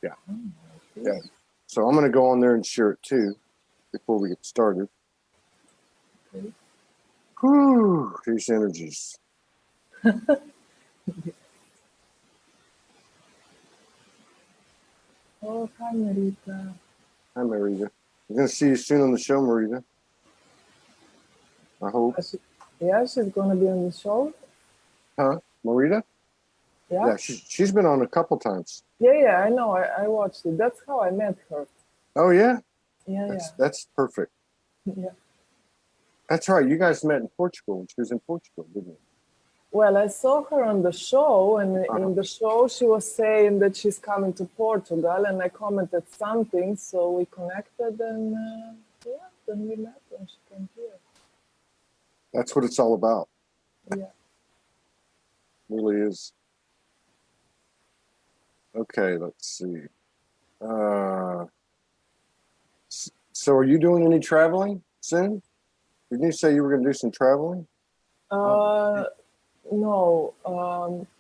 Yeah. Yeah. So I'm going to go on there and share it too before we get started. Okay. Whew, these energies. Oh, hi, Marita. Hi, Marita. I'm going to see you soon on the show, Marita. I hope. Yeah, she's gonna be on the show. Huh? Marita? Yeah. Yeah, she's been on a couple times. Yeah, I know. I watched it. That's how I met her. Oh, yeah? Yeah, That's perfect. yeah. That's right. You guys met in Portugal. She was in Portugal, didn't you? Well, I saw her on the show, and in the show she was saying that she's coming to Portugal, and I commented something, so we connected, and yeah, then we met when she came here. That's what it's all about. Yeah. It really is. Okay, let's see. So are you doing any traveling soon? Didn't you say you were going to do some traveling? No.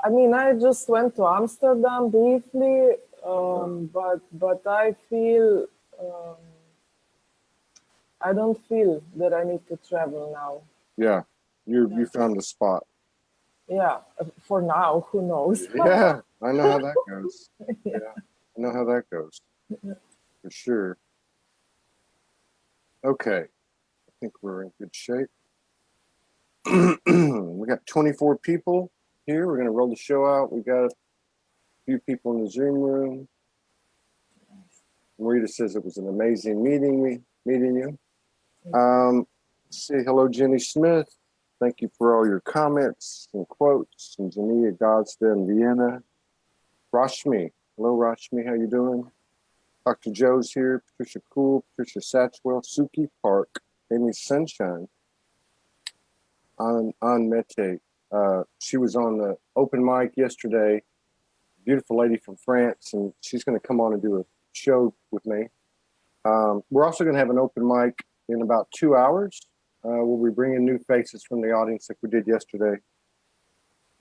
I mean, I just went to Amsterdam briefly, but I feel I don't feel that I need to travel now. Yeah, you found the spot. Yeah, for now, who knows? Yeah, I know how that goes. Yeah. I know how that goes. For sure. Okay, I think we're in good shape. We got 24 people here. We're going to roll the show out. We got a few people in the Zoom room. Marita says it was an amazing meeting you. Say hello, Jenny Smith. Thank you for all your comments and quotes. And Jania Godstead in Vienna. Rashmi. Hello, Rashmi. How you doing? Dr. Joe's here. Patricia Cool. Patricia Satchwell. Suki Park. Amy Sunshine. Anne Mete. She was on the open mic yesterday. Beautiful lady from France. And she's going to come on and do a show with me. We're also going to have an open mic in about 2 hours. We'll be bringing new faces from the audience like we did yesterday.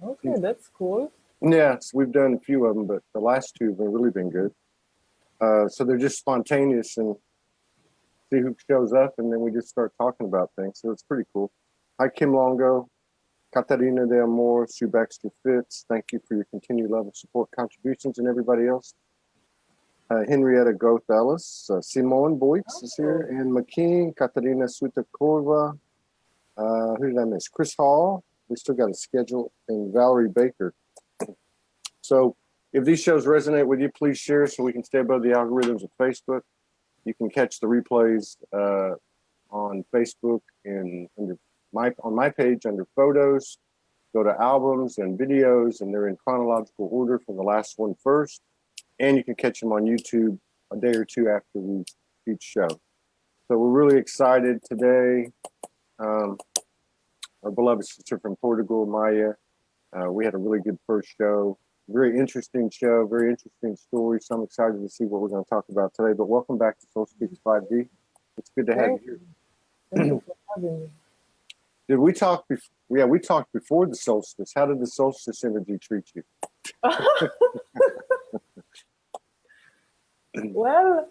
Okay, that's cool. Yes, we've done a few of them, but the last two have really been good. So they're just spontaneous and see who shows up, and then we just start talking about things. So it's pretty cool. Hi, Kim Longo, Katarina de Amor, Sue Baxter Fitz. Thank you for your continued love and support contributions, and everybody else. Henrietta Goth Ellis, Simone Boyce is here, Ann McKean, Katarina Sutakorva. Who did I miss? Chris Hall. We still got a schedule, and Valerie Baker. So if these shows resonate with you, please share so we can stay above the algorithms of Facebook. You can catch the replays on Facebook and on my page under photos. Go to albums and videos, and they're in chronological order from the last one first. And you can catch them on YouTube a day or two after each show. So we're really excited today. Our beloved sister from Portugal, Maja, we had a really good first show. Very interesting show, very interesting story. So I'm excited to see what we're going to talk about today. But welcome back to SoulSpeaks 5D. It's good to have you here. Thank you for having me. Did we talk before? Yeah, we talked before the solstice. How did the solstice energy treat you? Well,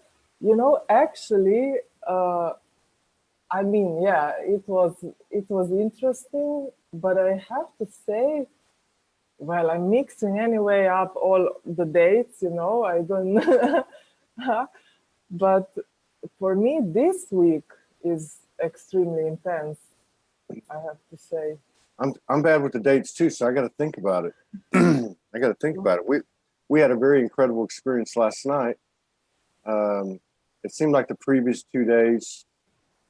actually, I mean, yeah, it was interesting, but I have to say, well, I'm mixing anyway up all the dates, I don't, but for me, this week is extremely intense, I have to say. I'm bad with the dates too, so I got to think about it. I got to think about it. We had a very incredible experience last night. It seemed like the previous 2 days.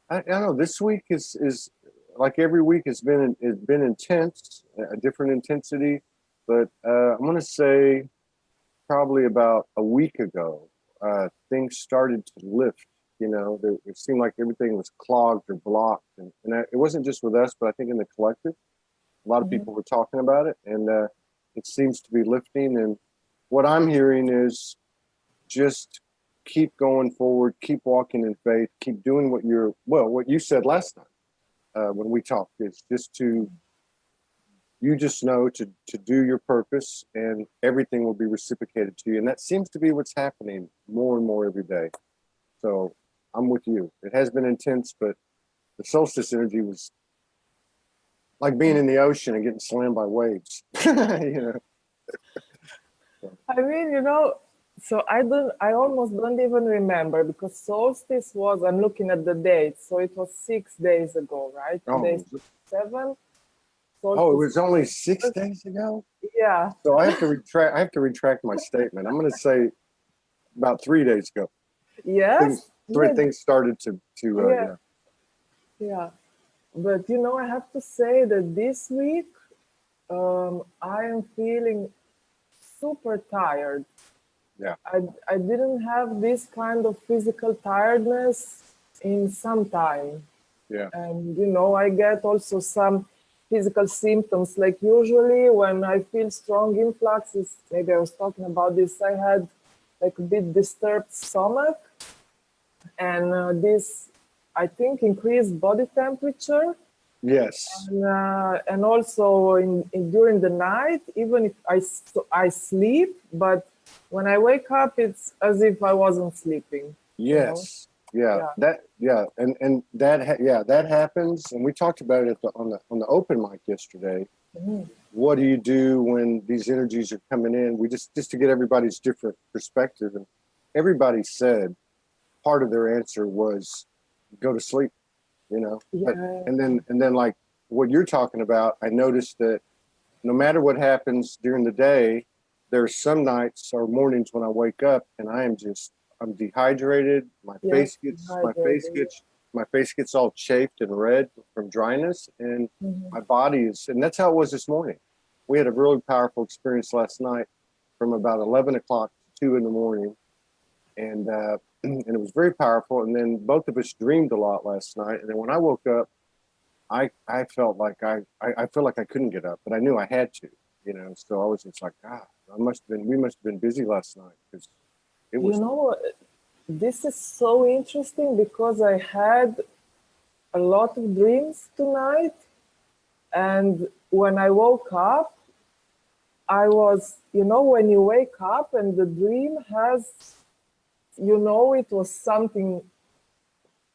I don't know. This week is like every week has been intense, a different intensity. But I'm going to say probably about a week ago, things started to lift. It seemed like everything was clogged or blocked, and it wasn't just with us, but I think in the collective, a lot of people were talking about it, and it seems to be lifting. And what I'm hearing is just keep going forward, keep walking in faith, keep doing what you said last time when we talked, is just to you just know to do your purpose, and everything will be reciprocated to you. And that seems to be what's happening more and more every day. So I'm with you. It has been intense, but the solstice energy was like being in the ocean and getting slammed by waves. You know. I mean, so I almost don't even remember, because solstice was, I'm looking at the date, so it was 6 days ago, right? Today's 7. Oh, it was Solstice. only 6 days ago? Yeah. So I have to retract my statement. I'm going to say about 3 days ago. Yes. Things started to Yeah. yeah. Yeah. But I have to say that this week I am feeling super tired. Yeah. I didn't have this kind of physical tiredness in some time. Yeah. And I get also some physical symptoms. Like usually when I feel strong influxes, maybe I was talking about this, I had like a bit disturbed stomach, and this, I think, increased body temperature. Yes. And also during the night, even if I sleep, but when I wake up, it's as if I wasn't sleeping. Yes. Yeah. Yeah. That happens. And we talked about it on the open mic yesterday. Mhm. What do you do when these energies are coming in? We just to get everybody's different perspective, and everybody said part of their answer was go to sleep, But Yeah. and then like what you're talking about, I noticed that no matter what happens during the day, there's some nights or mornings when I wake up and I'm dehydrated. My Yes. face gets Hydrated. my face gets all chafed and red from dryness, and Mhm. my body is, and that's how it was this morning. We had a really powerful experience last night from about 11 o'clock to 2 in the morning, and and it was very powerful. And then both of us dreamed a lot last night, and then when I woke up, I felt like I feel like I couldn't get up, but I knew I had to, So I was just like, we must have been busy last night, because it You was. know, this is so interesting because I had a lot of dreams tonight. And when I woke up, I was, when you wake up and the dream has, it was something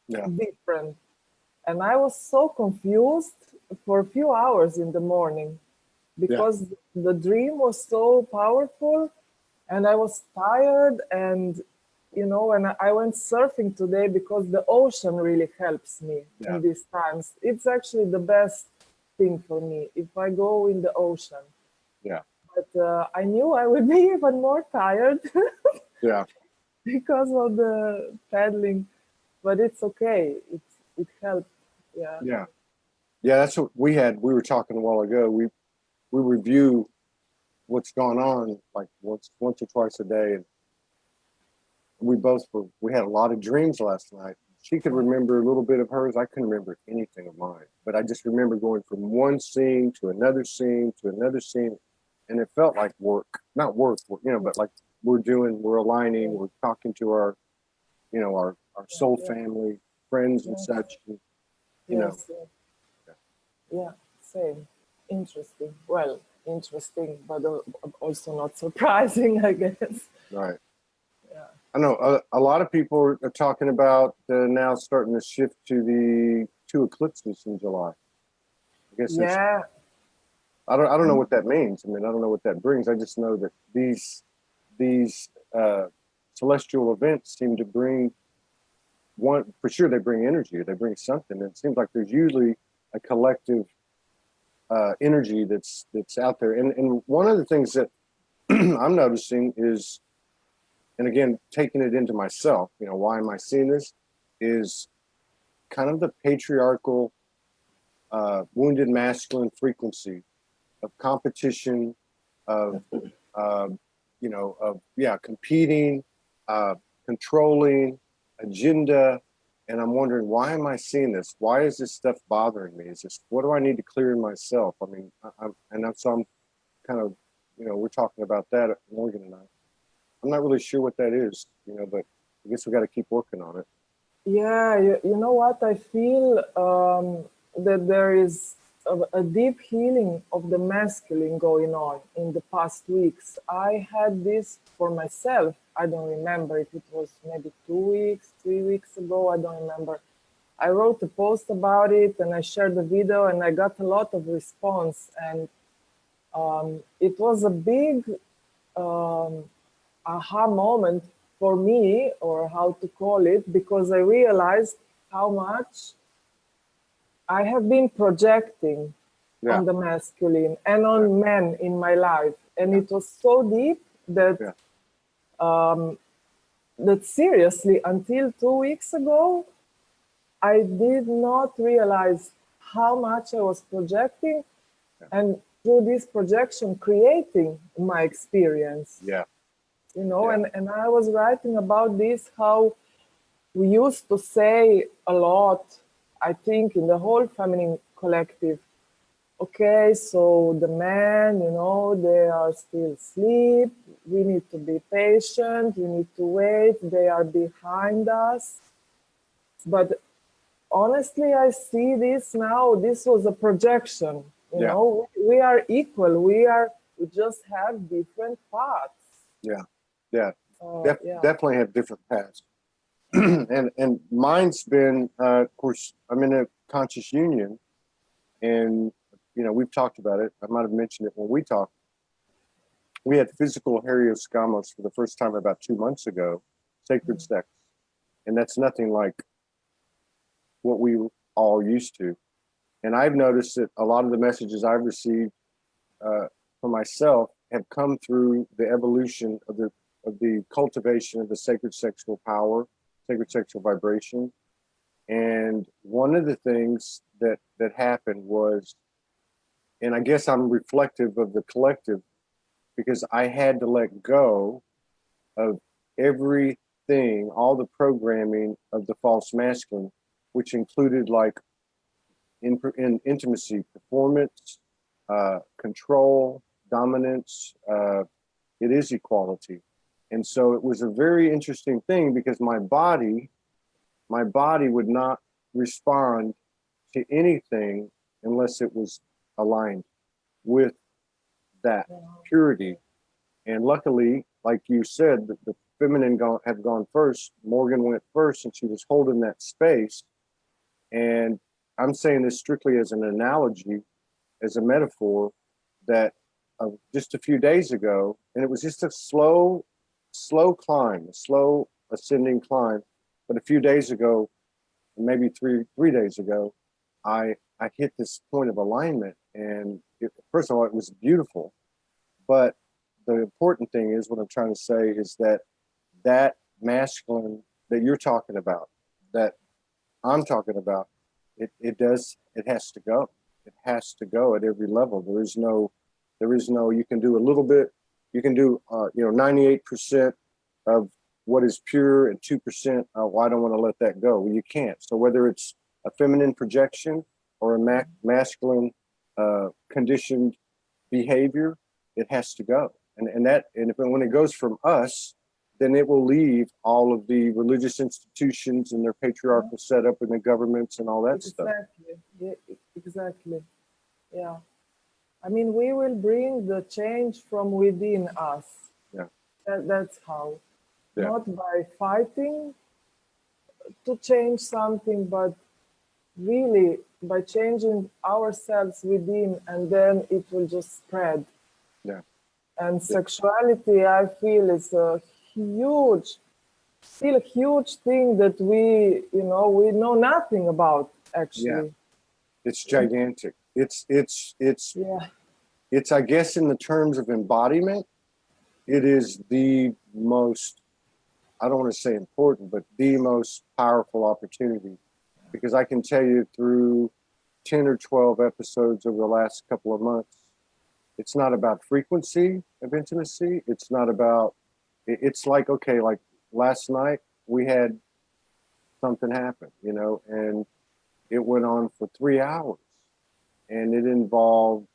Yeah, different. And I was so confused for a few hours in the morning yeah, because the dream was so powerful and I was tired. And, and I went surfing today because the ocean really helps me yeah, in these times. It's actually the best thing for me if I go in the ocean. yeah, But I knew I would be even more tired yeah, because of the paddling. But it's okay. It helped. Yeah. yeah, yeah. That's what we had. We were talking a while ago. We review what's gone on like once or twice a day, and we had a lot of dreams last night. She could remember a little bit of hers. I couldn't remember anything of mine, but I just remember going from one scene to another scene to another scene, and it felt like work, not work, but like we're aligning, we're talking to our, our soul Yeah. family, friends and Yes. such, and, you know, Yes. Yeah. Same. Interesting. Well, interesting, but also not surprising, I guess. right. Yeah. I know a lot of people are talking about now starting to shift to the two eclipses in July. I guess there's Yeah. I don't know what that means. I mean, I don't know what that brings. I just know that these celestial events seem to bring one for sure. They bring energy. They bring something. It seems like there's usually a collective energy that's out there. And one of the things that I'm noticing is, and again, taking it into myself, why am I seeing this? Is kind of the patriarchal, wounded masculine frequency of competition, of competing, controlling, agenda. And I'm wondering, why am I seeing this? Why is this stuff bothering me? What do I need to clear in myself? I mean, so I'm kind of, we're talking about that, Morgan and I. I'm not really sure what that is, but I guess we got to keep working on it. Yeah. You know what? I feel that there is a deep healing of the masculine going on in the past weeks. I had this for myself. I don't remember if it was maybe 2 weeks, 3 weeks ago. I don't remember. I wrote a post about it and I shared the video and I got a lot of response. And it was a big aha moment for me, or how to call it, because I realized how much I have been projecting Yeah. on the masculine and on men in my life. And it was so deep that that seriously, until 2 weeks ago, I did not realize how much I was projecting, and through this projection, creating my experience. Yeah. You know, Yeah. and I was writing about this, how we used to say a lot, I think, in the whole feminine collective, okay, so the men, you know, they are still asleep. We need to be patient. We need to wait. They are behind us. But honestly, I see this now. This was a projection. You know, we are equal. We just have different paths. Yeah. Yeah. Yeah. Definitely have different paths. and mine's been, of course, I'm in a conscious union, and you know, we've talked about it. I might have mentioned it when we talked. We had physical herioscamos for the first time about 2 months ago, sacred sex, and that's nothing like what we all used to. And I've noticed that a lot of the messages I've received for myself have come through the evolution of the cultivation of the sacred sexual power, sacred sexual vibration. And one of the things that happened was, and I guess I'm reflective of the collective, because I had to let go of everything, all the programming of the false masculine, which included like in intimacy, performance, control, dominance. It is equality. And so it was a very interesting thing, because my body would not respond to anything unless it was aligned with that purity. And luckily, like you said, the feminine had gone first. Morgan went first, and she was holding that space. And I'm saying this strictly as an analogy, as a metaphor, that just a few days ago, and it was just a slow climb, a slow ascending climb. But a few days ago, maybe three days ago, I hit this point of alignment, and first of all, it was beautiful. But the important thing is, what I'm trying to say is that masculine that you're talking about, that I'm talking about, it has to go. It has to go at every level. There is no, you can do a little bit, you can do, 98% of what is pure and 2%, well, I don't want to let that go. Well, you can't. So whether it's a feminine projection or a masculine conditioned behavior, it has to go. And when it goes from us, then it will leave all of the religious institutions and their patriarchal setup and the governments and all that stuff. Yeah, exactly. Yeah. I mean, we will bring the change from within us. Yeah. That's how. Yeah. Not by fighting to change something, but really by changing ourselves within, and then it will just spread. Yeah. And sexuality, I feel, is a still a huge thing that we know nothing about, actually. Yeah. It's gigantic. It's Yeah. it's, I guess, in the terms of embodiment, it is the most, I don't want to say important, but the most powerful opportunity. Because I can tell you, through 10 or 12 episodes over the last couple of months, it's not about frequency of intimacy. It's not about, it's like, okay, like last night we had something happen, and it went on for 3 hours, and it involved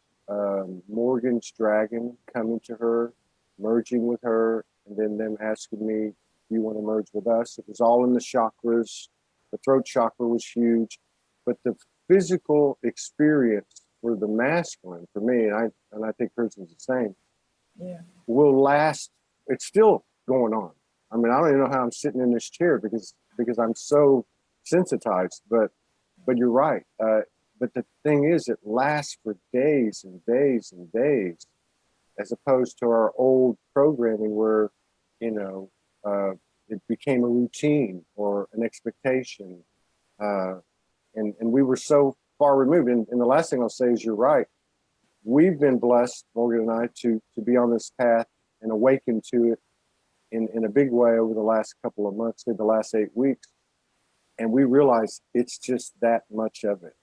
Morgan's dragon coming to her, merging with her, and then them asking me, do you want to merge with us? It was all in the chakras. The throat chakra was huge, but the physical experience for the masculine, for me, and I think hers is the same, Yeah. will last. It's still going on. I mean, I don't even know how I'm sitting in this chair because I'm so sensitized. But you're right. But the thing is, it lasts for days and days and days, as opposed to our old programming where, you know, it became a routine or an expectation, and we were so far removed. And the last thing I'll say is, you're right. We've been blessed, Morgan and I, to be on this path and awaken to it in a big way over the last couple of months, in the last 8 weeks. And we realize it's just that much of it.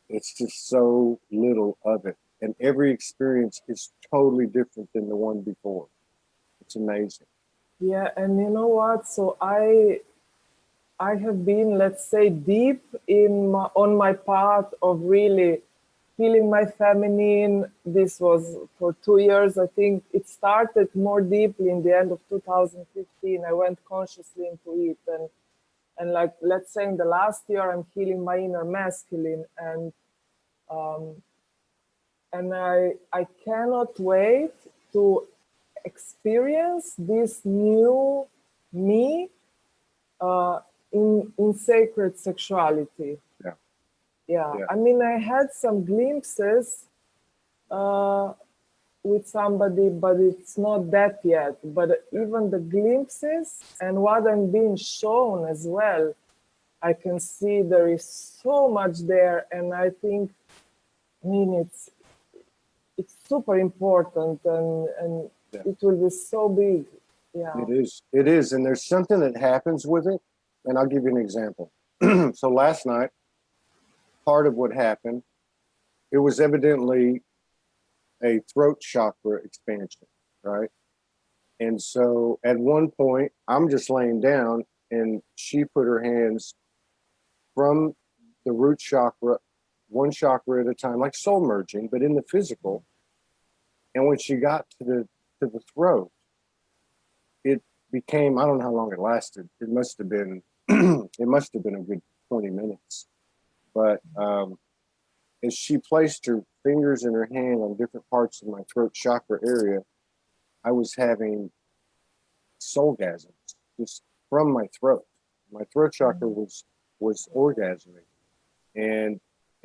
It's just so little of it. And every experience is totally different than the one before. It's amazing. Yeah, and you know what? So I have been, let's say, deep on my path of really healing my feminine. This was for 2 years. I think it started more deeply in the end of 2015. I went consciously into it, and like, let's say in the last year, I'm healing my inner masculine, and I cannot wait to experience this new me in sacred sexuality. Yeah. Yeah. Yeah. I mean, I had some glimpses with somebody, but it's not that yet. But even the glimpses and what I'm being shown as well, I can see there is so much there, and I think, I mean, it's super important, and Yeah. it will be so big. Yeah. It is. And there's something that happens with it. And I'll give you an example. So last night, part of what happened, it was evidently a throat chakra expansion, right? And so at one point, I'm just laying down, and she put her hands from the root chakra, one chakra at a time, like soul merging, but in the physical. And when she got to the throat, it became, I don't know how long it lasted. It must have been a good 20 minutes. But as she placed her fingers in her hand on different parts of my throat chakra area, I was having soulgasms just from my throat. My throat chakra was orgasming, and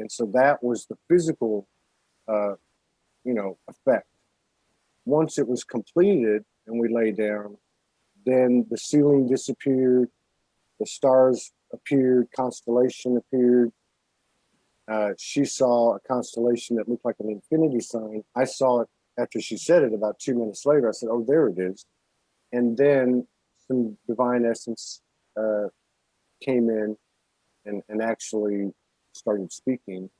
so that was the physical, effect. Once it was completed and we lay down, then the ceiling disappeared, the stars appeared, constellation appeared. She saw a constellation that looked like an infinity sign. I saw it after she said it about 2 minutes later. I said, "Oh, there it is." And then some divine essence came in and actually started speaking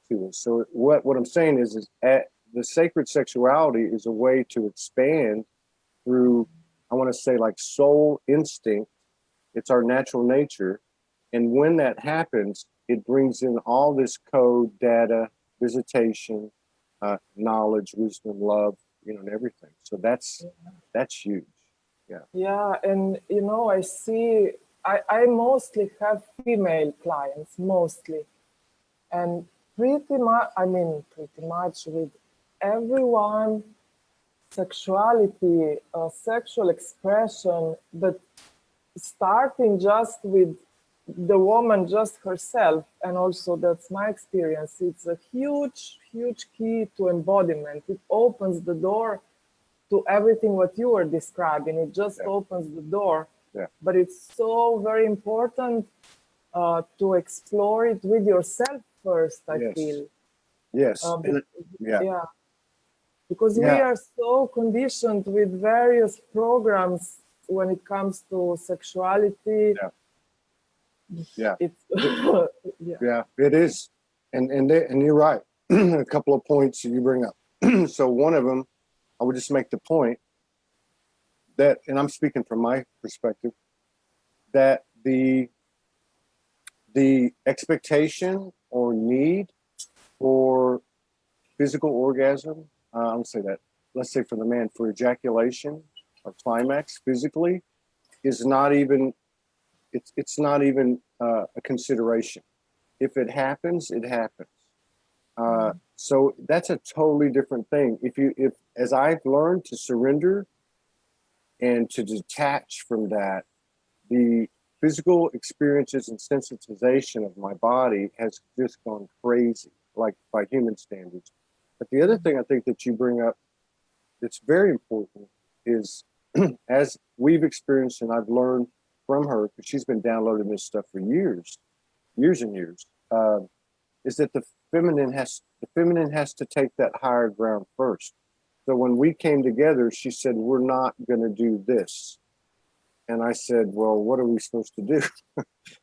to us. So what I'm saying is the sacred sexuality is a way to expand through, I want to say, like soul instinct. It's our natural nature. And when that happens, it brings in all this code, data, visitation, knowledge, wisdom, love, and everything. So that's huge. Yeah. Yeah, and I see, I mostly have female clients, mostly. And pretty much with everyone, sexuality, sexual expression, but starting just with the woman just herself, and also that's my experience, it's a huge, huge key to embodiment. It opens the door to everything what you were describing. It just opens the door. Yeah. But it's so very important to explore it with yourself first, I feel. Yes. Yeah. Because we are so conditioned with various programs when it comes to sexuality. Yeah. It's Yeah, it is. And you're right. A couple of points you bring up. So one of them, I would just make the point that, and I'm speaking from my perspective, that the expectation or need for physical orgasm, I'll say that, let's say for the man, for ejaculation or climax physically, is not even, it's not even a consideration. If it happens, it happens. So that's a totally different thing. If as I've learned to surrender and to detach from that, the physical experiences and sensitization of my body has just gone crazy, like by human standards. But the other thing I think that you bring up that's very important is as we've experienced and I've learned from her, because she's been downloading this stuff for years and years, is that the feminine has to take that higher ground first. So when we came together, she said, we're not going to do this. And I said, well, what are we supposed to do?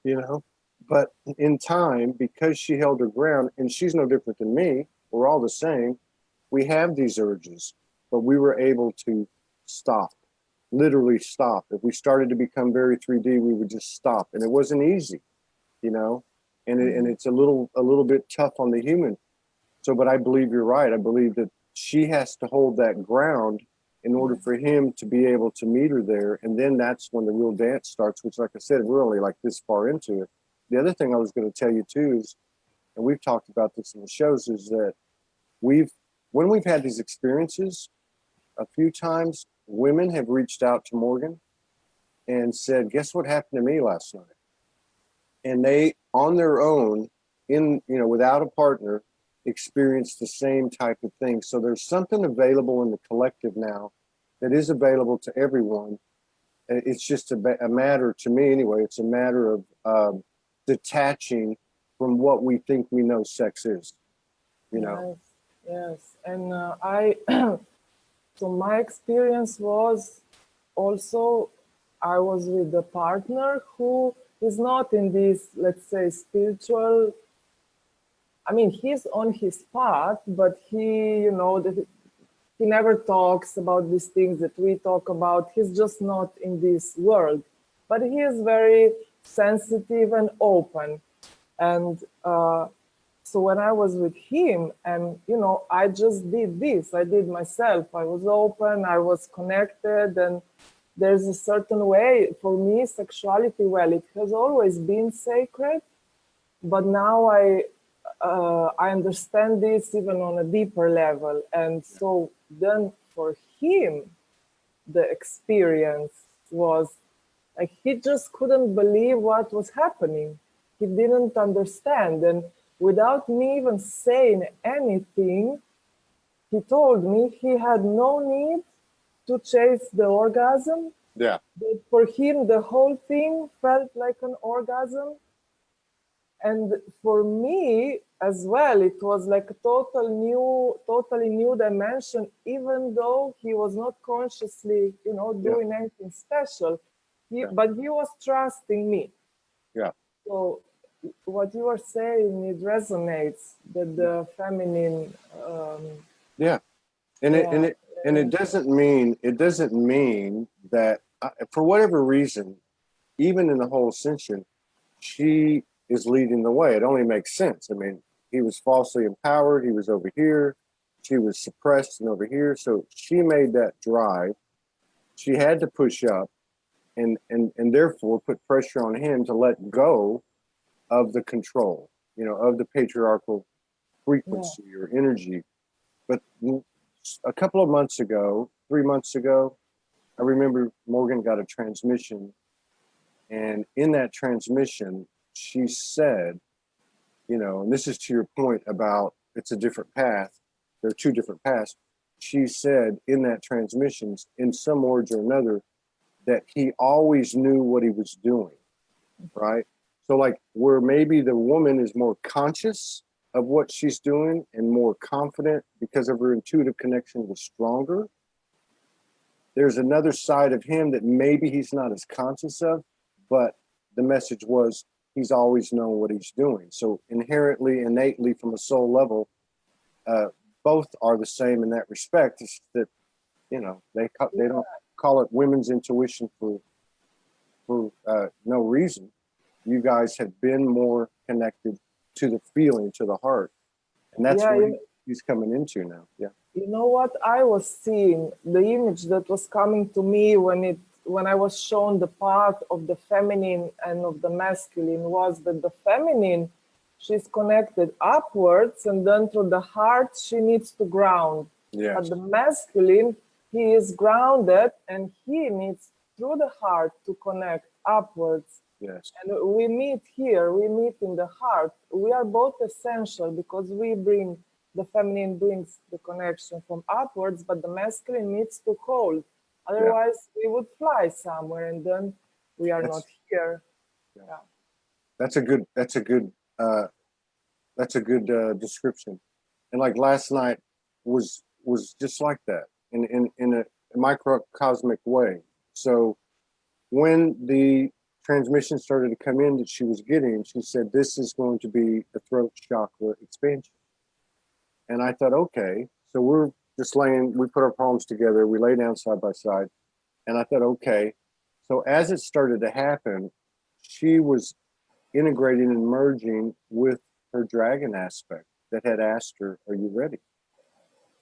You know? But in time, because she held her ground, and she's no different than me, we're all the same, we have these urges, but we were able to stop, literally stop. If we started to become very 3D, we would just stop. And it wasn't easy, you know? And it's a little bit tough on the human. So, but I believe you're right. I believe that she has to hold that ground in order for him to be able to meet her there. And then that's when the real dance starts, which, like I said, we're only like this far into it. The other thing I was going to tell you too is, and we've talked about this in the shows, is that when we've had these experiences, a few times women have reached out to Morgan and said, guess what happened to me last night? And they, on their own, without a partner, experience the same type of thing. So there's something available in the collective now that is available to everyone. It's just a matter, to me anyway, it's a matter of detaching from what we think we know sex is, you know? Yes. And so my experience was also, I was with a partner who is not in this, let's say, spiritual, I mean, he's on his path, but he never talks about these things that we talk about. He's just not in this world, but he is very sensitive and open. And so when I was with him, and I just did this, I did myself. I was open, I was connected, and there's a certain way for me, sexuality, well, it has always been sacred, but now I understand this even on a deeper level. And so then for him, the experience was like, he just couldn't believe what was happening. He didn't understand. And without me even saying anything, he told me he had no need to chase the orgasm. Yeah. But for him, the whole thing felt like an orgasm. And for me as well, it was like a totally new dimension, even though he was not consciously, doing anything special. But he was trusting me. Yeah. So what you are saying, it resonates, that the feminine. And it doesn't mean that for whatever reason, even in the whole ascension, she is leading the way. It only makes sense. I mean, he was falsely empowered. He was over here. She was suppressed and over here. So she made that drive. She had to push up and therefore put pressure on him to let go of the control, of the patriarchal frequency or energy. But a couple of months ago, 3 months ago, I remember Morgan got a transmission. And in that transmission, she said, and this is to your point about it's a different path. There are two different paths. She said in that transmission, in some words or another, that he always knew what he was doing, right? So like where maybe the woman is more conscious of what she's doing and more confident because of her intuitive connection was stronger, there's another side of him that maybe he's not as conscious of, but the message was he's always known what he's doing. So inherently, innately, from a soul level, both are the same in that respect. It's that, they don't call it women's intuition for no reason. You guys have been more connected to the feeling, to the heart. And that's what he's coming into now. Yeah. You know what I was seeing? The image that was coming to me when I was shown the path of the feminine and of the masculine was that the feminine she's connected upwards, and then through the heart she needs to ground. Yes. But the masculine, he is grounded and he needs through the heart to connect upwards. Yes. And we meet here, we meet in the heart. We are both essential because the feminine brings the connection from upwards, but the masculine needs to hold. Otherwise, we would fly somewhere and then we are not here. Yeah. That's a good description. And like last night was just like that in a microcosmic way. So when the transmission started to come in that she was getting, she said, this is going to be a throat chakra expansion. And I thought, okay. So we're just we put our palms together, we lay down side by side. And I thought, okay. So as it started to happen, she was integrating and merging with her dragon aspect that had asked her, are you ready?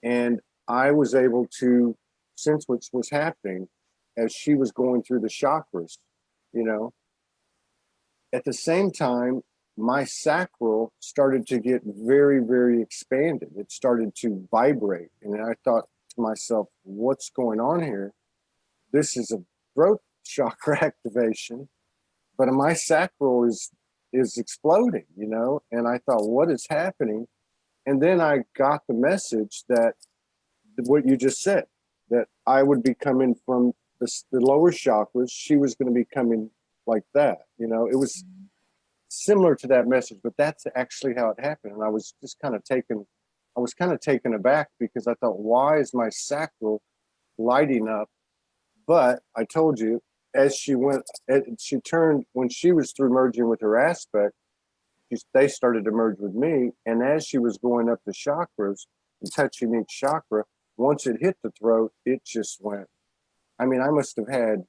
And I was able to sense what was happening as she was going through the chakras, you know. At the same time, my sacral started to get very, very expanded. It started to vibrate. And I thought to myself, what's going on here? This is a throat chakra activation, but my sacral is exploding, you know? And I thought, what is happening? And then I got the message that what you just said, that I would be coming from the lower chakras. She was going to be coming like that, you know? It was similar to that message, but that's actually how it happened. And I was just kind of taken aback because I thought, why is my sacral lighting up? But I told you, as she turned, when she was through merging with her aspect, they started to merge with me. And as she was going up the chakras and touching each chakra, once it hit the throat, it just went. I mean, I must have had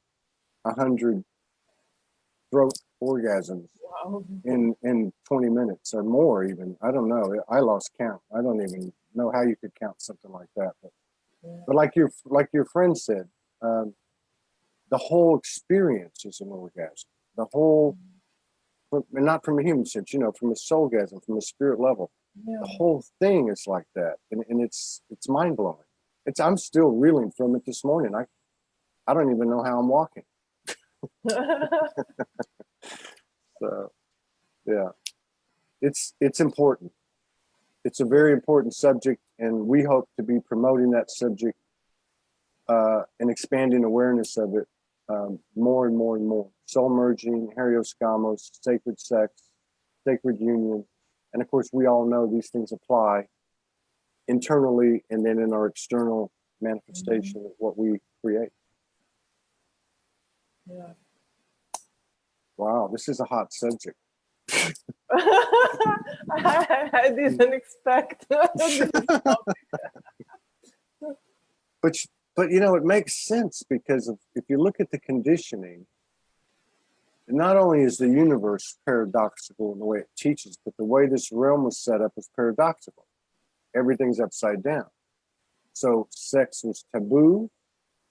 100 throat orgasms in 20 minutes or more even. I don't know. I lost count. I don't even know how you could count something like that. But like your friend said, the whole experience is an orgasm. The whole, and not from a human sense, you know, from a soulgasm, from a spirit level. Yeah. The whole thing is like that, and it's mind blowing. I'm still reeling from it this morning. I don't even know how I'm walking. So, yeah, it's important. It's a very important subject, and we hope to be promoting that subject and expanding awareness of it more and more and more. Soul merging, Harios, sacred sex, sacred union, and of course, we all know these things apply internally and then in our external manifestation of what we create. Yeah. Wow, this is a hot subject. I didn't expect this topic. But you know, it makes sense because if you look at the conditioning, not only is the universe paradoxical in the way it teaches, but the way this realm was set up is paradoxical. Everything's upside down. So sex was taboo,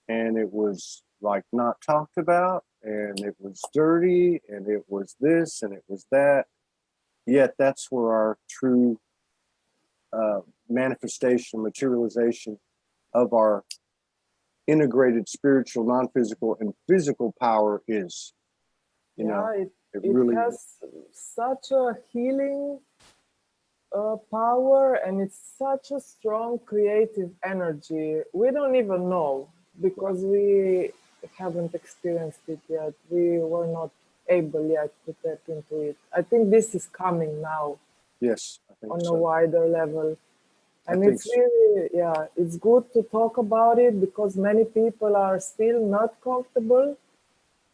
and it was like not talked about, and it was dirty, and it was this, and it was that. Yet that's where our true manifestation, materialization of our integrated spiritual, non-physical, and physical power is. You know, it really has such a healing power, and it's such a strong creative energy. We don't even know because we haven't experienced it yet. We were not able yet to tap into it. I think this is coming now. Yes, I think on so. A wider level. And it's really, it's good to talk about it because many people are still not comfortable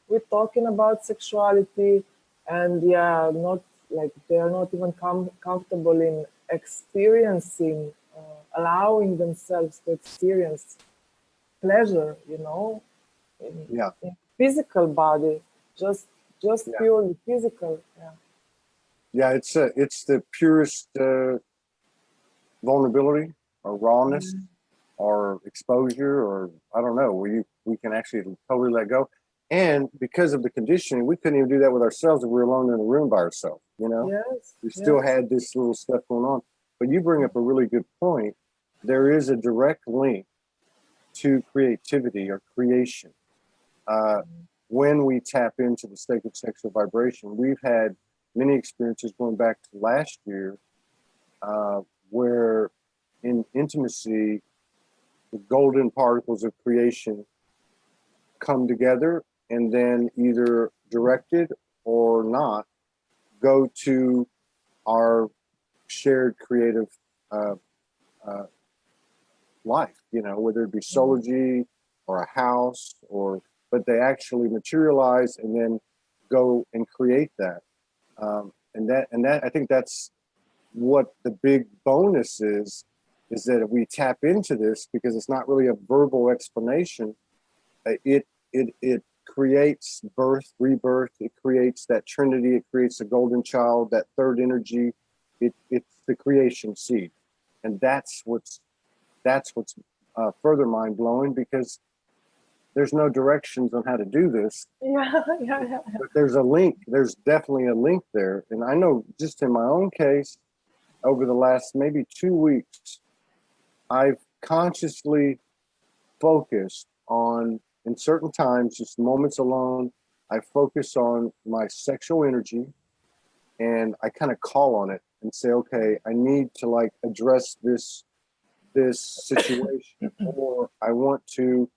with talking about sexuality, and not like they are not even comfortable in experiencing, allowing themselves to experience pleasure, you know, in physical body, just purely physical. Yeah, it's the purest vulnerability or rawness or exposure, or I don't know, where we can actually totally let go. And because of the conditioning, we couldn't even do that with ourselves if we were alone in a room by ourselves, you know? Yes. We still Yes. had this little stuff going on. But you bring up a really good point. There is a direct link to creativity or creation. When we tap into the sacred sexual vibration, we've had many experiences going back to last year where in intimacy, the golden particles of creation come together and then either directed or not go to our shared creative life, you know, whether it be Soulogy or a house but they actually materialize and then go and create that. And that I think that's what the big bonus is that if we tap into this, because it's not really a verbal explanation, it creates birth, rebirth, it creates that trinity, it creates a golden child, that third energy, it's the creation seed. And that's what's further mind-blowing, because there's no directions on how to do this. Yeah. But there's a link. There's definitely a link there. And I know just in my own case, over the last maybe 2 weeks, I've consciously focused on, in certain times, just moments alone, I focus on my sexual energy and I kind of call on it and say, okay, I need to like address this situation, or I want to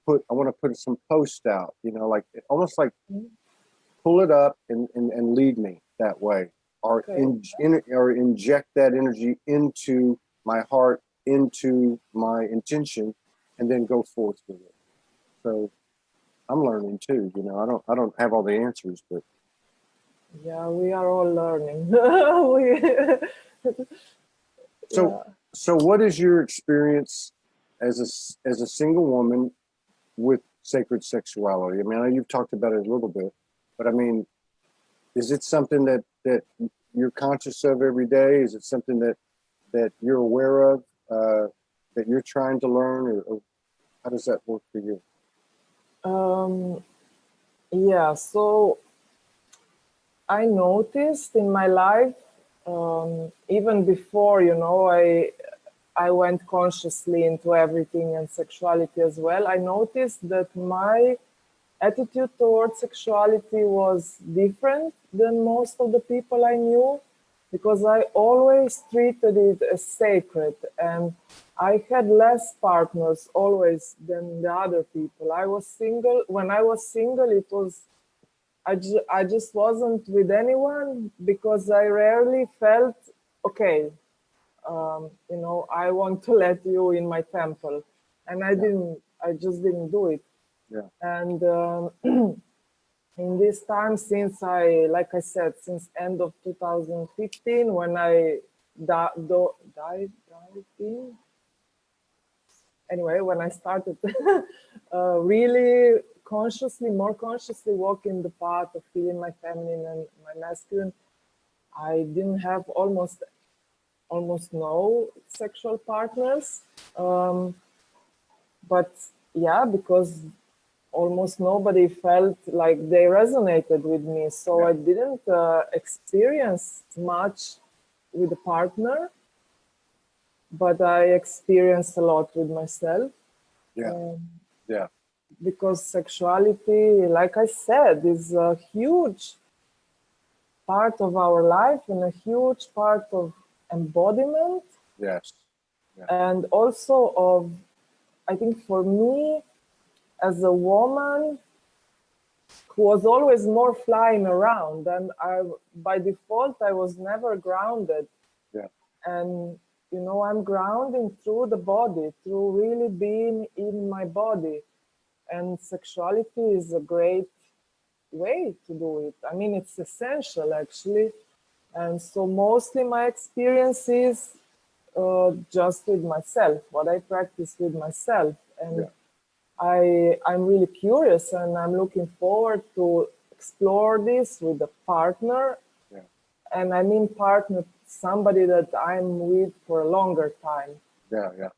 put some post out, you know, like almost like pull it up and lead me that way, or or inject that energy into my heart, into my intention, and then go forth with it. So I'm learning too, you know. I don't have all the answers, but Yeah, we are all learning. So what is your experience as a single woman with sacred sexuality? I mean, I know you've talked about it a little bit, but I mean, is it something that you're conscious of every day? Is it something that you're aware of, that you're trying to learn, or how does that work for you? Yeah, so I noticed in my life, even before, you know, I went consciously into everything and sexuality as well. I noticed that my attitude towards sexuality was different than most of the people I knew, because I always treated it as sacred, and I had less partners always than the other people. I was single. When I was single, it was I just wasn't with anyone because I rarely felt okay. You know, I want to let you in my temple, and I didn't. I just didn't do it. Yeah. And in this time, since like I said, since end of 2015, when I died in. Anyway, when I started really more consciously walking the path of feeling my feminine and my masculine, I didn't have almost no sexual partners. But yeah, because almost nobody felt like they resonated with me. So I didn't experience much with a partner, but I experienced a lot with myself. Yeah. Because sexuality, like I said, is a huge part of our life and a huge part of embodiment. Yes. Yeah. And also of, I think for me, as a woman who was always more flying around, and by default, I was never grounded. Yeah. And, you know, I'm grounding through the body, through really being in my body. And sexuality is a great way to do it. I mean, it's essential, actually. And so mostly my experience is just with myself, what I practice with myself. And I'm really curious, and I'm looking forward to explore this with a partner. Yeah. And I mean partner, somebody that I'm with for a longer time. Yeah.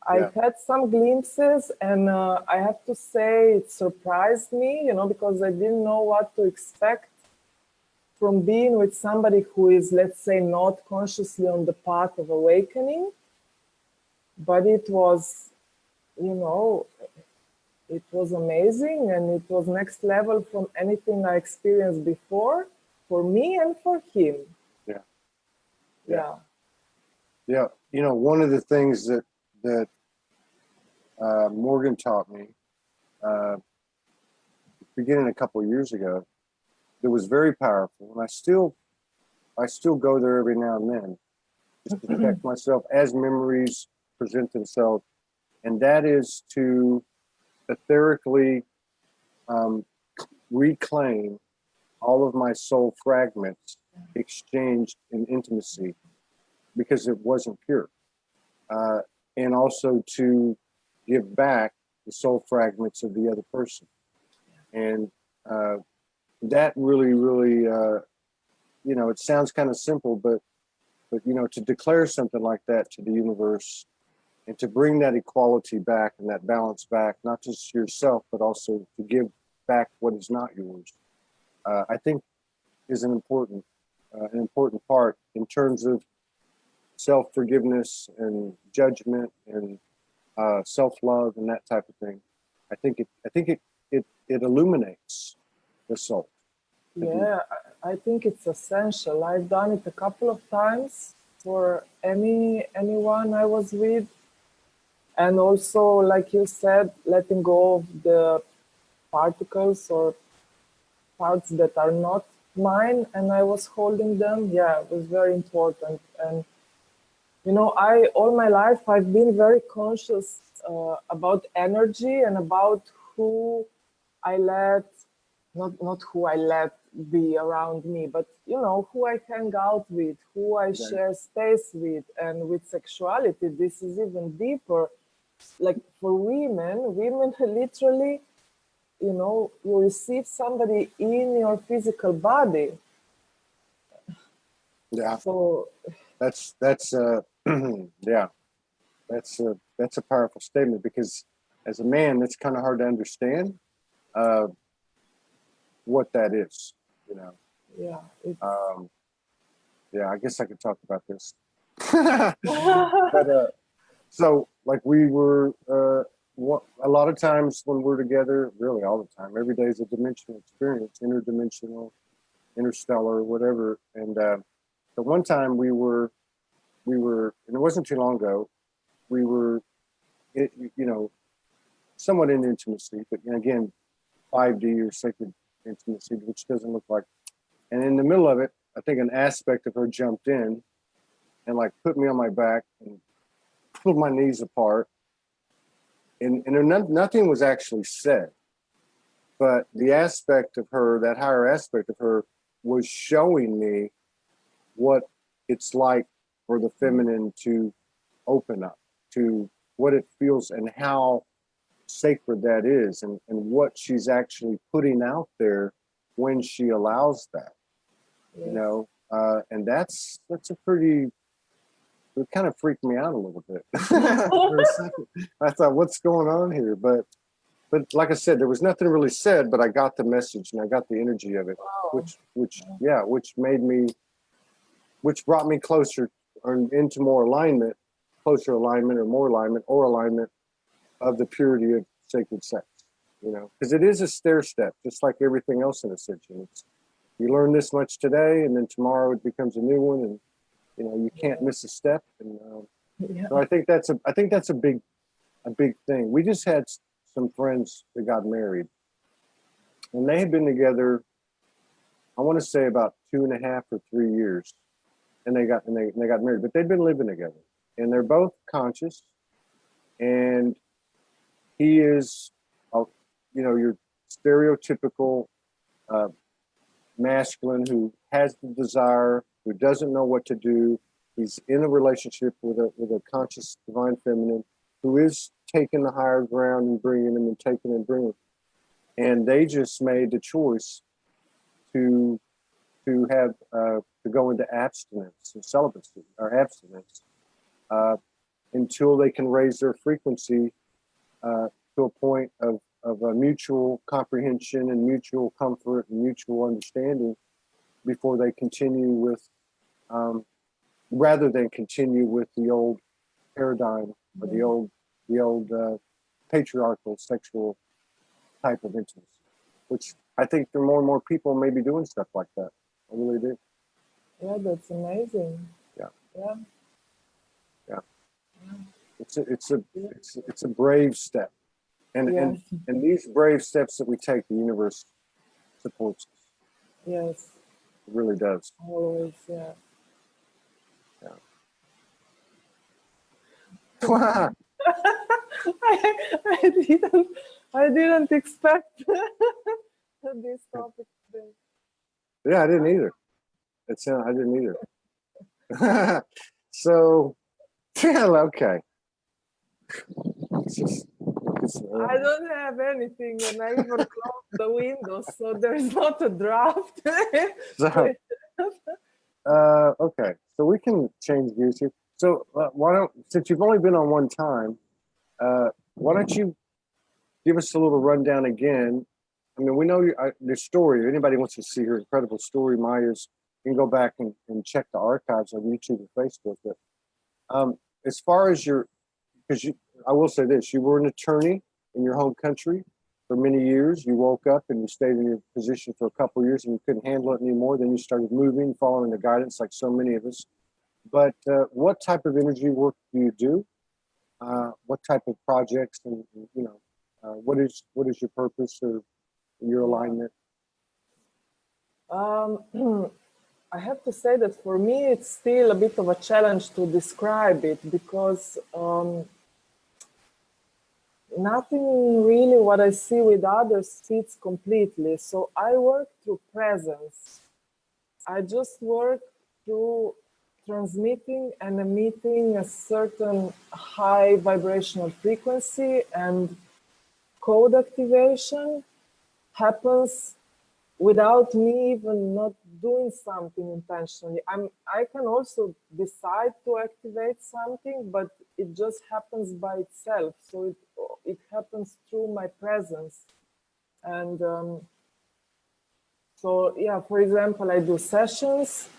I had some glimpses, and I have to say it surprised me, you know, because I didn't know what to expect from being with somebody who is, let's say, not consciously on the path of awakening. But it was, you know, it was amazing, and it was next level from anything I experienced before, for me and for him. Yeah. Yeah. Yeah. You know, one of the things that Morgan taught me, beginning a couple of years ago, that was very powerful, and I still go there every now and then, just to check myself as memories present themselves, and that is to etherically reclaim all of my soul fragments exchanged in intimacy because it wasn't pure, and also to give back the soul fragments of the other person, and that really, you know, it sounds kind of simple, but you know, to declare something like that to the universe and to bring that equality back and that balance back, not just yourself, but also to give back what is not yours, I think is an important part in terms of self-forgiveness and judgment and self-love and that type of thing. I think it illuminates the soul. Yeah, I think it's essential. I've done it a couple of times for anyone I was with. And also, like you said, letting go of the particles or parts that are not mine, and I was holding them. Yeah, it was very important. And you know, all my life I've been very conscious about energy and about who I let, not who I let be around me, but you know, who I hang out with, who I share space with. And with sexuality, this is even deeper. Like for women literally, you know, you receive somebody in your physical body. Yeah. So That's yeah, that's a powerful statement, because as a man, it's kind of hard to understand what that is, you know. yeah, Yeah, I guess I could talk about this. But so like we were a lot of times when we're together, really all the time, every day is a dimensional experience, interdimensional, interstellar, whatever. And the one time we were, and it wasn't too long ago, we were, you know, somewhat in intimacy, but again, 5D or sacred intimacy, which doesn't look like. And in the middle of it, I think an aspect of her jumped in and like put me on my back and pulled my knees apart. And nothing was actually said, but the aspect of her, that higher aspect of her, was showing me what it's like for the feminine to open up, to what it feels and how sacred that is, and what she's actually putting out there when she allows that, you know. And that's a pretty, it kind of freaked me out a little bit for a second. I thought, what's going on here? But like I said, there was nothing really said, but I got the message and I got the energy of it, which brought me closer or into more alignment, closer alignment or more alignment or alignment of the purity of sacred sex, you know, because it is a stair step, just like everything else in Ascension. It's, you learn this much today, and then tomorrow it becomes a new one, and you know you can't miss a step. And so I think that's a big thing. We just had some friends that got married, and they had been together, I want to say about 2.5 or 3 years, and they got married, but they'd been living together, and they're both conscious, and he is, you know, your stereotypical masculine who has the desire, who doesn't know what to do. He's in a relationship with a conscious divine feminine who is taking the higher ground and bringing him and taking and bringing. And they just made the choice to go into abstinence and celibacy or abstinence until they can raise their frequency to a point of a mutual comprehension and mutual comfort and mutual understanding before they continue with, rather than continue with the old paradigm or the old patriarchal sexual type of intimacy, which I think there are more and more people may be doing stuff like that. I really do. Yeah, that's amazing. Yeah. Yeah. Yeah. It's a brave step. And these brave steps that we take, the universe supports us. Yes. It really does. Always, yeah. Yeah. I didn't expect this topic today. Yeah, I didn't either. I didn't either. So, yeah, okay. I don't have anything, and I even closed the windows, so there's not a draft. So, okay, so we can change gears here. So, since you've only been on one time, why don't you give us a little rundown again? I mean, we know your story. If anybody wants to see her incredible story, Maja's, you can go back and check the archives on YouTube and Facebook. But as far as I will say this, you were an attorney in your home country for many years. You woke up and you stayed in your position for a couple of years and you couldn't handle it anymore. Then you started moving, following the guidance like so many of us. But what type of energy work do you do? What type of projects, and what is your purpose or your alignment? I have to say that for me it's still a bit of a challenge to describe it, because nothing really what I see with others fits completely. So I work through presence. I just work through transmitting and emitting a certain high vibrational frequency, and code activation happens without me even not doing something intentionally. I can also decide to activate something, but it just happens by itself. So it happens through my presence. And so, yeah, for example, I do sessions.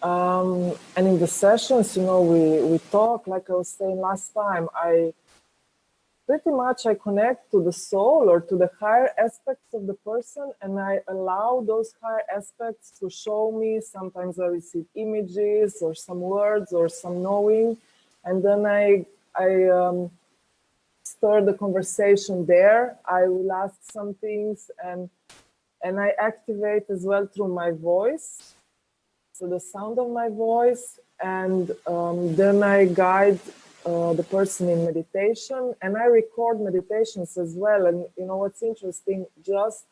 And in the sessions, we talk, like I was saying last time, pretty much I connect to the soul or to the higher aspects of the person, and I allow those higher aspects to show me. Sometimes I receive images or some words or some knowing, and then I stir the conversation there. I will ask some things, and I activate as well through my voice, so the sound of my voice, and then I guide the person in meditation, and I record meditations as well. And what's interesting, just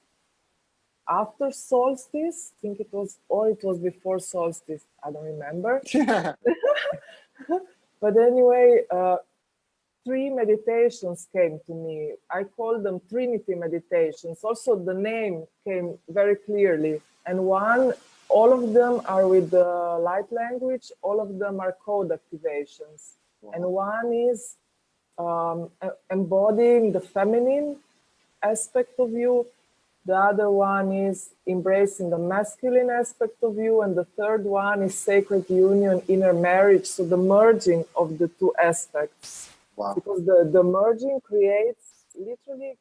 after solstice, I think it was before solstice, I don't remember. But anyway, 3 meditations came to me. I call them Trinity meditations. Also, the name came very clearly. And all of them are with the light language. All of them are code activations. Wow. And one is embodying the feminine aspect of you. The other one is embracing the masculine aspect of you. And the third one is sacred union, inner marriage. So the merging of the 2 aspects. Wow. Because the merging literally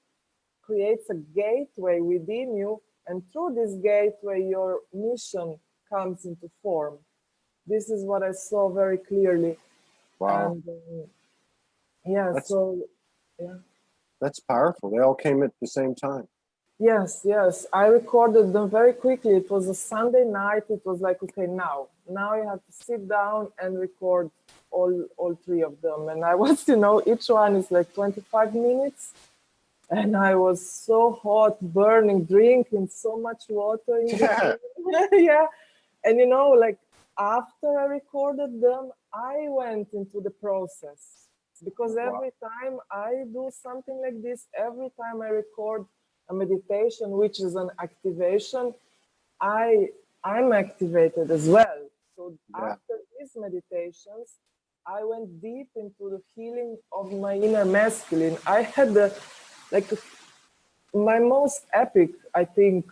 creates a gateway within you. And through this gateway, your mission comes into form. This is what I saw very clearly. Wow. And that's powerful. They all came at the same time. Yes. I recorded them very quickly. It was a Sunday night. It was like, okay, now you have to sit down and record all 3 of them. And I was, each one is like 25 minutes. And I was so hot, burning, drinking so much water. Yeah. And like after I recorded them, I went into the process. Because every time I do something like this, every time I record a meditation, which is an activation, I'm activated as well. So after these meditations, I went deep into the healing of my inner masculine. I had my most epic, I think,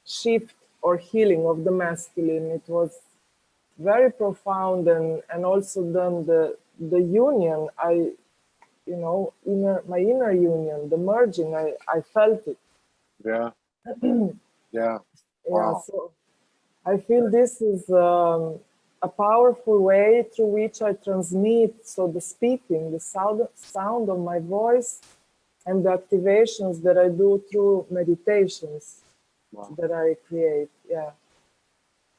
shift or healing of the masculine. It was very profound, and also then the union, my inner union, the merging, I felt it. Yeah. Yeah. Yeah, Wow. so I feel this is a powerful way through which I transmit, so the speaking, the sound of my voice, and the activations that I do through meditations Wow. that I create. Yeah.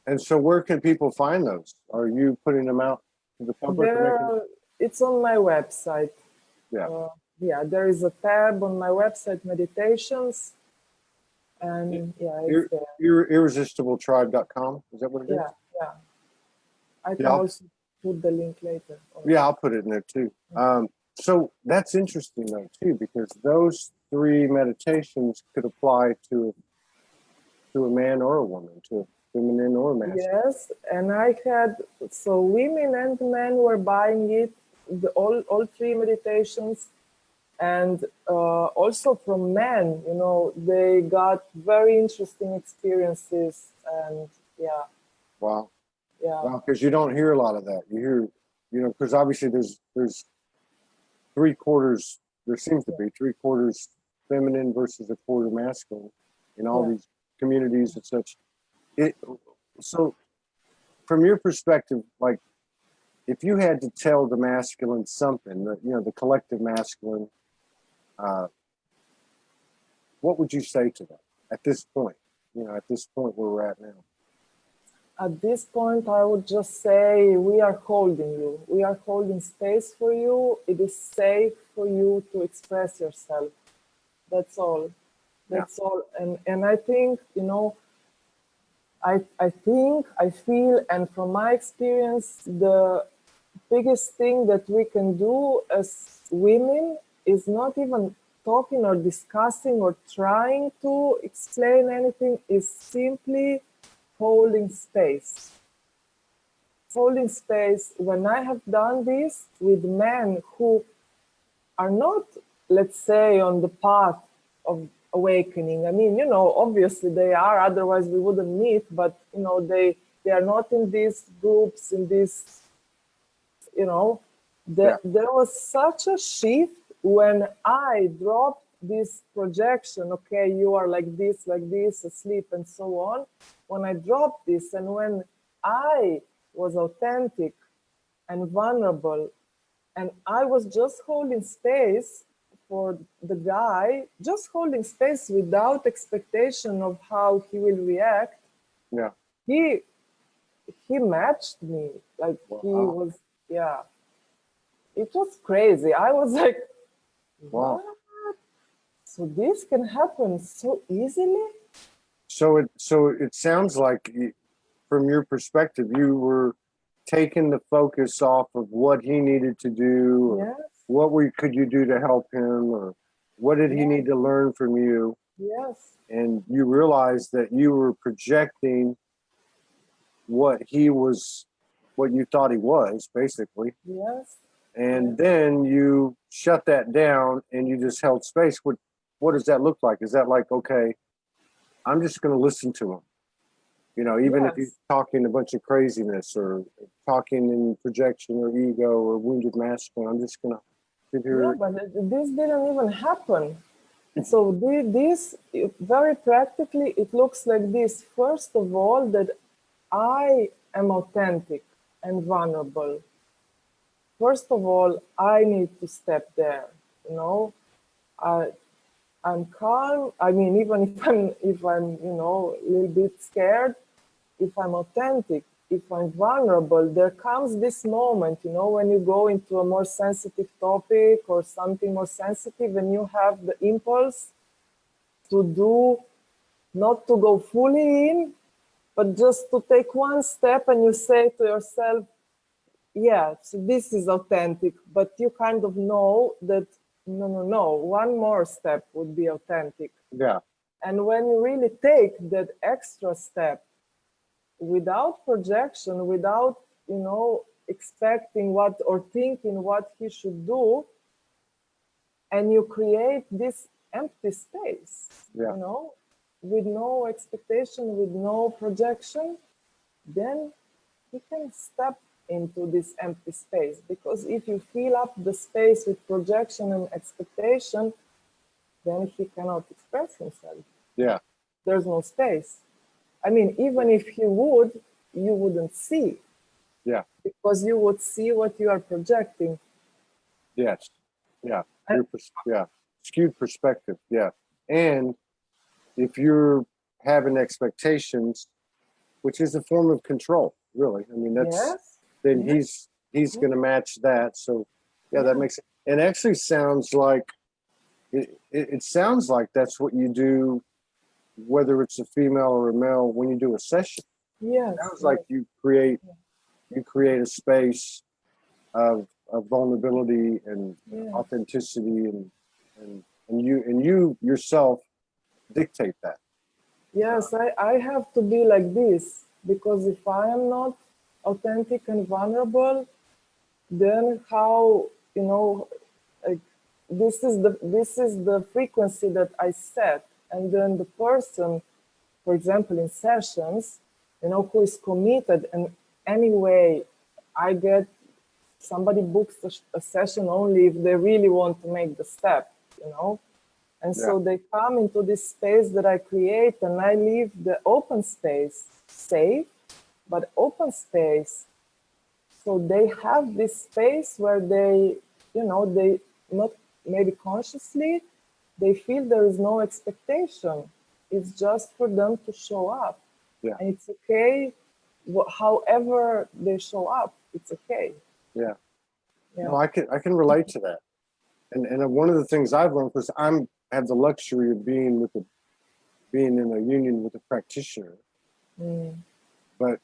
And so where can people find those? Are you putting them out to the public? It's on my website. Yeah. Yeah, there is a tab on my website, meditations, and yeah, it's there. Irresistibletribe.com. Is that what it is? Yeah, yeah. I can Yeah. also put the link later. Yeah, I'll put it in there too. So that's interesting though too, because those 3 meditations could apply to a man or a woman, to a feminine or masculine. Yes, and I had, so women and men were buying it, all 3 meditations, and also from men, they got very interesting experiences, and yeah. Wow. Yeah. Wow, because you don't hear a lot of that. You hear, because obviously there's 3/4, there seems to be 3/4 feminine versus a quarter masculine in all these communities and such. So from your perspective, like if you had to tell the masculine something, the collective masculine, what would you say to them at this point? At this point where we're at now. At this point, I would just say we are holding you. We are holding space for you. It is safe for you to express yourself. That's all. That's all. And I think, I feel, and from my experience, the biggest thing that we can do as women is not even talking or discussing or trying to explain anything, is simply holding space. Holding space. When I have done this with men who are not, let's say, on the path of awakening. I mean, obviously they are, otherwise we wouldn't meet, but, they are not in these groups, in this, there was such a shift when I dropped this projection, okay, you are like this, asleep, and so on. When I dropped this, and when I was authentic and vulnerable, and I was just holding space for the guy, just holding space without expectation of how he will react. Yeah. He matched me. Like, wow. He was, yeah. It was crazy. I was like, wow. What? So this can happen so easily? So it sounds like, from your perspective, you were taking the focus off of what he needed to do, or what could you do to help him, or what did he need to learn from you? Yes. And you realized that you were projecting what you thought he was, basically. Yes. And then you shut that down and you just held space. What does that look like? Is that like, okay, I'm just going to listen to him? Even if he's talking a bunch of craziness or talking in projection or ego or wounded masculine, I'm just going to sit here. Yeah, but this didn't even happen. So this, very practically, it looks like this. First of all, that I am authentic and vulnerable. First of all, I need to step there. I'm calm. I mean, even if I'm a little bit scared, if I'm authentic, if I'm vulnerable, there comes this moment, when you go into a more sensitive topic or something more sensitive, and you have the impulse not to go fully in, but just to take one step, and you say to yourself, yeah, so this is authentic, but you kind of know that, no, one more step would be authentic. Yeah. And when you really take that extra step, without projection, without, expecting what or thinking what he should do, and you create this empty space, Yeah. you know, with no expectation, with no projection, then he can step into this empty space. Because if you fill up the space with projection and expectation, then he cannot express himself. Yeah. There's no space. I mean, even if he would, you wouldn't see. Yeah. Because you would see what you are projecting. Yes. Yeah. Yeah. Skewed perspective. Yeah. And if you're having expectations, which is a form of control, really. I mean, that's Yes. then Yes. he's going to match that. So yeah, that makes it. It actually sounds like it sounds like that's what you do, whether it's a female or a male, when you do a session. Yes. It sounds like you create a space of vulnerability and authenticity, and you yourself dictate that. Yes, I have to be like this, because if I am not authentic and vulnerable, then how, you know, like, this is the frequency that I set, and then the person, for example, in sessions, you know, who is committed, and anyway, I get somebody books a session only if they really want to make the step, you know. And so they come into this space that I create, and I leave the open space safe, but open space. So they have this space where they, you know, they not maybe consciously, they feel there is no expectation. It's just for them to show up. Yeah. And it's okay, however they show up, it's okay. Yeah. No, I can relate to that. And one of the things I've learned, because have the luxury of being in a union with a practitioner, but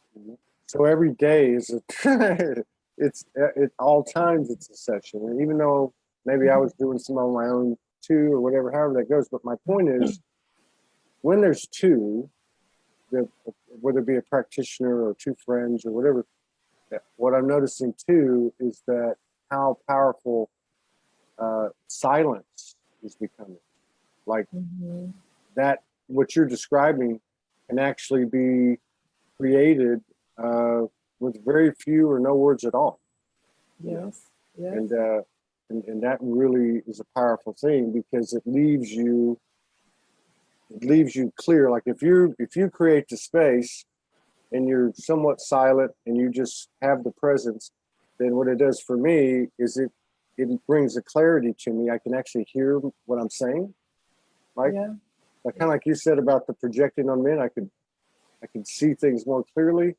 so every day is it's at all times it's a session. And even though maybe I was doing some on my own too, or whatever, however that goes, but my point is, when there's two, whether it be a practitioner or two friends or whatever, what I'm noticing too is that how powerful silence is becoming. Like that, what you're describing can actually be created with very few or no words at all. Yes. Yes. And that really is a powerful thing, because it leaves you clear. Like if you create the space and you're somewhat silent and you just have the presence, then what it does for me is it brings a clarity to me. I can actually hear what I'm saying. Right? Yeah. Kind of like you said about the projecting on men, I could see things more clearly,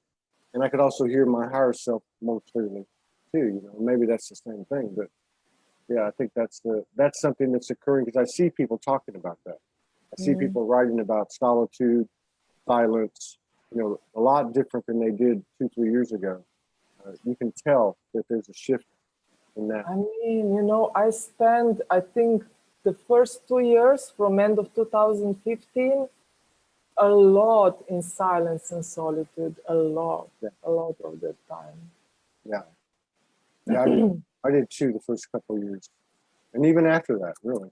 and I could also hear my higher self more clearly too. You know, maybe that's the same thing, but yeah, I think that's something that's occurring, because I see people talking about that. I see people writing about solitude, silence, you know, a lot different than they did 2-3 years ago. You can tell that there's a shift in that. I mean, you know, I spent, I think, the first 2 years from end of 2015, a lot in silence and solitude, a lot of the time. Yeah. Yeah, I did too the first couple of years, and even after that, really.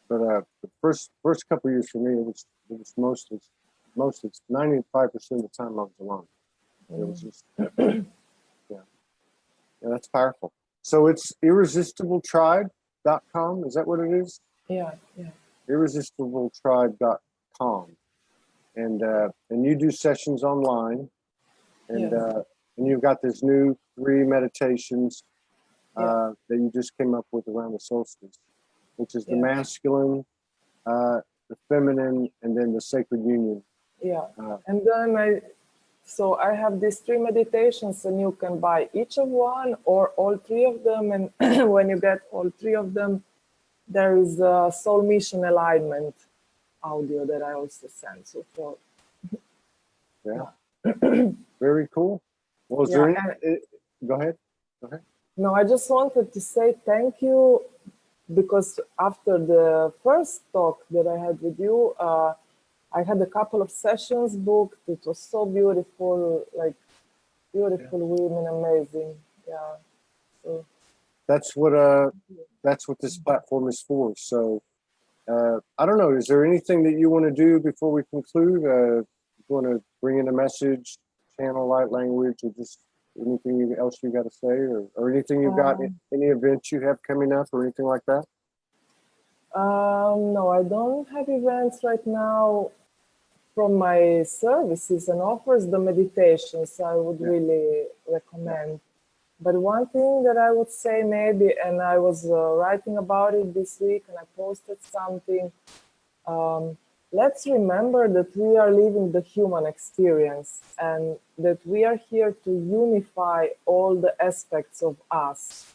But the first couple of years for me, it was mostly 95% of the time I was alone. It was just yeah, that's powerful. So it's irresistibletribe.com. Is that what it is? Yeah. irresistibletribe.com, and you do sessions online, and you've got this new 3 meditations that you just came up with around the solstice, which is the masculine, the feminine, and then the sacred union. Yeah, and then I have these 3 meditations, and you can buy each of one or all 3 of them, and when you get all 3 of them, there is a soul mission alignment audio that I also send. So for Very cool. Well, is there any, go ahead. No, I just wanted to say thank you, because after the first talk that I had with you, I had a couple of sessions booked. It was so beautiful, like beautiful women, amazing. Yeah. So That's what this platform is for. So I don't know. Is there anything that you want to do before we conclude? You want to bring in a message, channel light language, or just anything else you got to say, or anything you got, any events you have coming up, or anything like that? no, I don't have events right now. From my services and offers, the meditations I would really recommend. But one thing that I would say maybe, and I was writing about it this week and I posted something, let's remember that we are living the human experience and that we are here to unify all the aspects of us.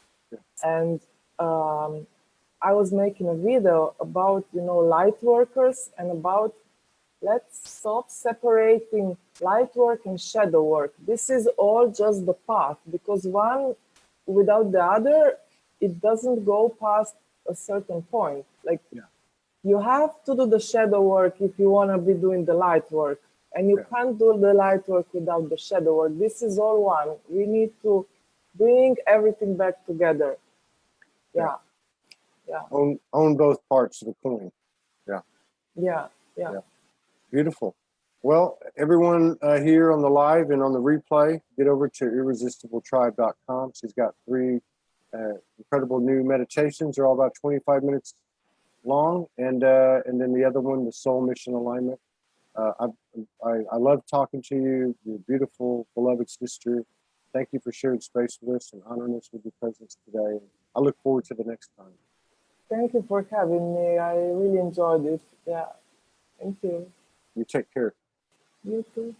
And I was making a video about, light workers and about let's stop separating light work and shadow work. This is all just the path, because one without the other, it doesn't go past a certain point. Like you have to do the shadow work if you want to be doing the light work, and you can't do the light work without the shadow work. This is all one. We need to bring everything back together. Yeah. Own both parts of the coin. Yeah. Beautiful. Well, everyone here on the live and on the replay, get over to irresistibletribe.com. She's got 3 incredible new meditations. They're all about 25 minutes long, and then the other one, the Soul Mission Alignment. I love talking to you. You're a beautiful, beloved sister. Thank you for sharing space with us and honoring us with your presence today. I look forward to the next time. Thank you for having me. I really enjoyed it. Yeah. Thank you. You take care. You too.